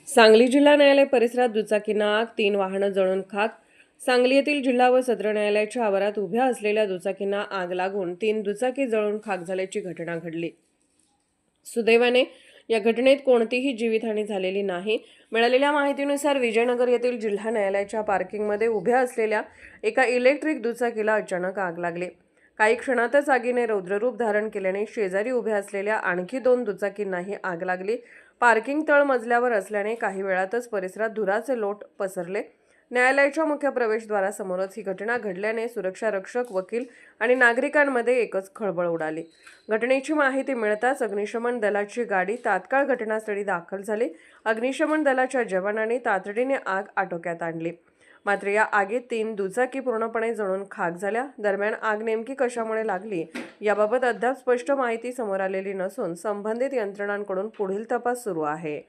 सांगली जिल्हा न्यायालय परिसरात दुचाकींना आग, 3 वाहनं जळून खाक. सांगली येथील जिल्हा व सत्र न्यायालयाच्या आवारात उभ्या असलेल्या दुचाकींना आग लागून 3 दुचाकी जळून खाक झाल्याची घटना घडली. सुदैवाने या घटनेत कोणतीही जीवितहानी झालेली नाही. मिळालेल्या माहितीनुसार विजयनगर येथील जिल्हा न्यायालयाच्या पार्किंगमध्ये उभ्या असलेल्या एका इलेक्ट्रिक दुचाकीला अचानक आग लागली. काही क्षणातच आगीने रौद्ररूप धारण केल्याने शेजारी उभ्या असलेल्या आणखी 2 दुचाकींनाही आग लागली. पार्किंग तळमजल्यावर असल्याने काही वेळातच परिसरात धुराचे लोट पसरले. न्यायालयाच्या मुख्य प्रवेशद्वारासमोरच ही घटना घडल्याने सुरक्षा रक्षक, वकील आणि नागरिकांमध्ये एकच खळबळ उडाली. घटनेची माहिती मिळताच अग्निशमन दलाची गाडी तात्काळ घटनास्थळी दाखल झाली. अग्निशमन दलाच्या जवानांनी तातडीने आग आटोक्यात आणली. मात्र या आगीत 3 दुचाकी पूर्णपणे जळून खाक झाल्या. दरम्यान आग नेमकी कशामुळे लागली याबाबत अद्याप स्पष्ट माहिती समोर आलेली नसून संबंधित यंत्रणांकडून पुढील तपास सुरू आहे.